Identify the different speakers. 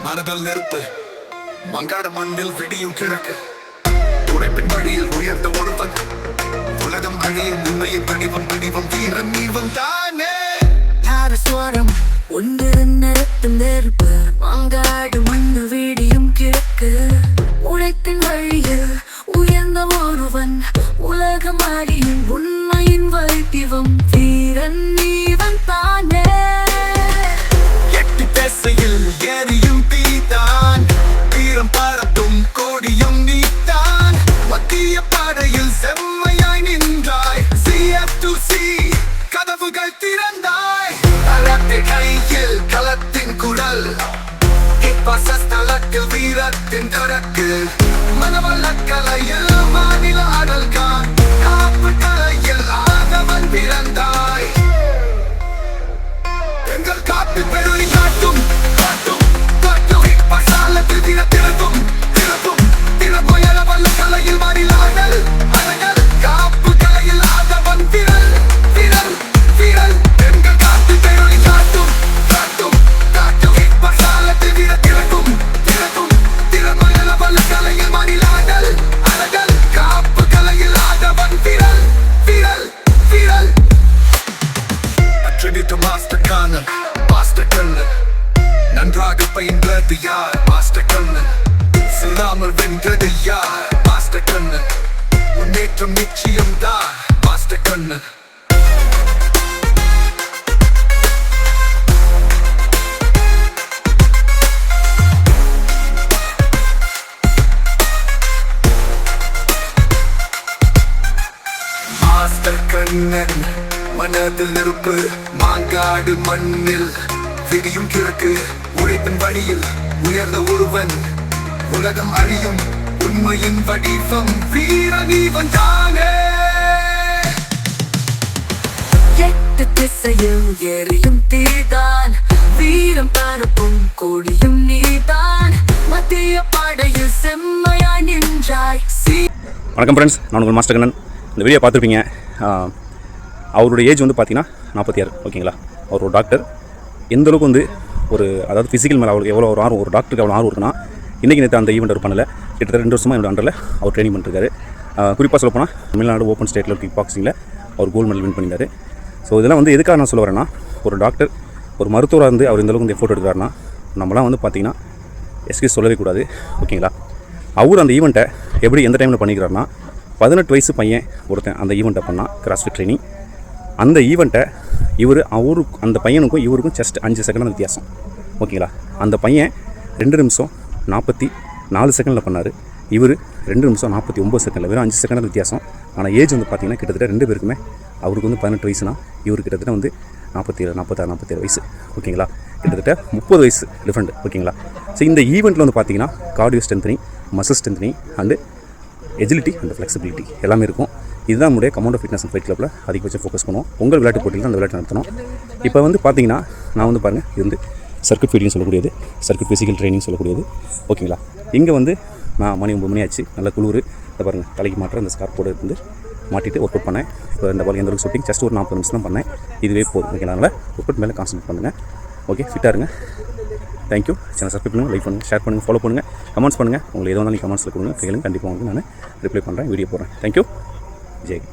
Speaker 1: மனதில் நெருப்பு மங்காட மண்ணில் விடியும் கிழக்கு உழைப்பின் வழியில் உயர்ந்த ஒருவன் உலகம் அழியும் உண்மையின் வடிவம் வடிவம் வீரன் நீவன் தானே
Speaker 2: ஸ்வரம் ஒன்று நிறுத்தும் நெருப்பு மங்காடு மண்ணு விடியும் கிழக்கு உழைப்பின் வழியில் உயர்ந்த ஒருவன் உலகம் அழியும் உண்மையின் வடிவம் வீரன் நீவன் தானே
Speaker 1: எட்டி பேசையில் எரியும் தீதான் வீரம் பரத்தும் கோடியும் நீதான் மத்திய படையில் செம்மையாய் நின்றாய் CF2C கதவுகள் திறந்தாய் தளத்தை கையில் களத்தின் குரல் ஸ்தலத்தில் வீரத்தின் தொடக்கு மனவல்ல கலையில் மாநில அடல்கான் காப்பு கலையில் ஆதவன் பிறந்தாய் எங்கள் காப்பு பெருளி காட்டும் காட்டும் காட்டும் பசாலத்தில் திறப்பும் திறப்பும் திறப்புயர வல்ல கலையில் மாநில அடல் அடல் காப்பு கலையில் ஆதவன் விரல் விரல் விரல் எங்கள் காப்பு பெருளி காட்டும் காட்டும் காட்டும் பசாலத்தில் திறப்பும் திறப்பும் திறப்புயர வல்ல கலையில் மாநில அடல் அடல் காப்பு கலையில் ஆதவன் விரல் விரல் விரல் Attribute to Master Kannan, Master Kannan. நன்றாக பயின்றது யார் மாஸ்டர் கண்ணன் சில்லாமல் வென்றது யார் மாஸ்டர் கண்ணன் முன்னேற்றம் நிச்சயம் தான் மாஸ்டர் கண்ணன் மாஸ்டர் கண்ணன் மனதில் நெருப்பு மாங்காடு மண்ணில் விடியும் கிழக்கு உழைப்பின் வழியில் உயர்ந்த ஒருவன் உலகம் அழியும் உண்மையின் வடிவம் வீரநீவன் தானே
Speaker 2: எட்டு திசையில் எரியும் தீதான் வீரம் பரப்பும் கொடியும் நீதான் மத்திய படையில் செம்மையாய் நின்றாய்
Speaker 3: வணக்கம் ஃப்ரெண்ட்ஸ், நான் உங்கள் மாஸ்டர் கண்ணன். இந்த வீடியோ பார்த்துருப்பீங்க. அவருடைய ஏஜ் வந்து பார்த்தீங்கன்னா 46. ஓகேங்களா? அவர் ஒரு டாக்டர். எந்த அளவுக்கு வந்து அதாவது ஃபிசிக்கல் மேலே அவருக்கு எவ்வளோ ஒரு ஆர்வம், ஒரு டாக்டருக்கு எவ்வளோ ஆர்வம் இருக்குன்னா இன்றைக்கி நேற்று அந்த ஈவெண்ட் ஒரு பண்ணல. கிட்டத்தட்ட 2 வருஷமாக என்னோட அண்டரில் அவர் ட்ரைனிங் பண்ணிருக்காரு. குறிப்பாக சொல்ல போனால் தமிழ்நாடு ஓப்பன் ஸ்டேட்டில் கிக் பாக்ஸிங்கில் அவர் கோல்டு மெடல் வின் பண்ணியிருந்தார். ஸோ இதெல்லாம் வந்து எதுக்காக நான் சொல்ல வரேன்னா, ஒரு டாக்டர் ஒரு மருத்துவராக இருந்து அவர் இந்த அளவுக்கு வந்து எஃபோர்ட் எடுக்கிறாருன்னா நம்மளாம் வந்து பார்த்திங்கன்னா எக்ஸ்கியூஸ் சொல்லவே கூடாது. ஓகேங்களா? அவர் அந்த ஈவெண்ட்டை எப்படி எந்த டைமில் பண்ணிக்கிறாருன்னா, 18 வயசு பையன் ஒருத்தன் அந்த ஈவெண்ட்டை பண்ணால் கிராஸ்ஃபிட் ட்ரைனிங். அந்த ஈவெண்ட்டை அவருக்கு அந்த பையனுக்கும் இவருக்கும் ஜஸ்ட் 5 செகண்ட் வித்தியாசம். ஓகேங்களா? அந்த பையன் 2 நிமிஷம் 44 செகண்டில் பண்ணார். இவர் 2 நிமிஷம் 49 செகண்டில், வெறும் 5 செகண்ட் வித்தியாசம். ஆனால் ஏஜ் வந்து பார்த்திங்கன்னா கிட்டத்தட்ட 2 பேருக்குமே, அவருக்கு வந்து 18 வயசுனா இவருக்கு கிட்டத்தட்ட வந்து 47 வயசு. ஓகேங்களா? கிட்டத்தட்ட 30 வயசு டிஃப்ரெண்ட். ஓகேங்களா? ஸோ இந்த ஈவெண்ட்டில் வந்து பார்த்திங்கன்னா cardio strengthening, muscle strengthening and agility and flexibility எல்லாமே இருக்கும். இதுதான் நம்முடைய கமாண்டோ ஃபிட்னஸ் அண்ட் ஃபைட் கிளப்பில் அதிகபட்சம் ஃபோக்கஸ் பண்ணுவோம். உங்கள் விளையாட்டு போட்டியில் அந்த விளையாட்டு நடத்தணும். இப்போ வந்து பார்த்தீங்கன்னா நான் வந்து பாருங்கள், இது வந்து சர்க்யூட் ஃபீடிங் சொல்லக்கூடியது, சர்க்யூட் ஃபிசிக்கல் ட்ரைனிங் சொல்லக்கூடியது. ஓகேங்களா? இங்கே வந்து நான் மணி 9 மணி ஆச்சு, நல்ல குளிர். இதை பாருங்கள், தலைக்கு மாற்ற இந்த ஸ்கார்ப் போர்டு வந்து மாட்டிட்டு ஒர்க் அவுட் பண்ணேன். இப்போ இந்த பால் எந்த அளவுக்கு ஷூட்டிங் ஜஸ்ட் ஒரு 40 நிமிஷம் தான் பண்ணேன். இதுவே போதும். ஓகேங்களா? அதனால் ஒர்க் அவுட் மேலே கான்சன்ட்ரேட் பண்ணுங்கள். ஓகே, ஃபிட்டாக இருங்க. தேங்க்யூ. சேனல் சப்ஸ்கிரைப் பண்ணுங்கள், லைக் பண்ணுங்கள், ஷேர் பண்ணுங்கள், ஃபாலோ பண்ணுங்கள், கமெண்ட்ஸ் பண்ணுங்கள். உங்களுக்கு எது வந்தாலும் கமெண்ட்ஸில் கொடுங்க, கேளுங்க. கண்டிப்பாக உங்களுக்கு நான் ரிப்ளை பண்ணுறேன், வீடியோ போடுறேன். தேங்க்யூ. ஜெய்.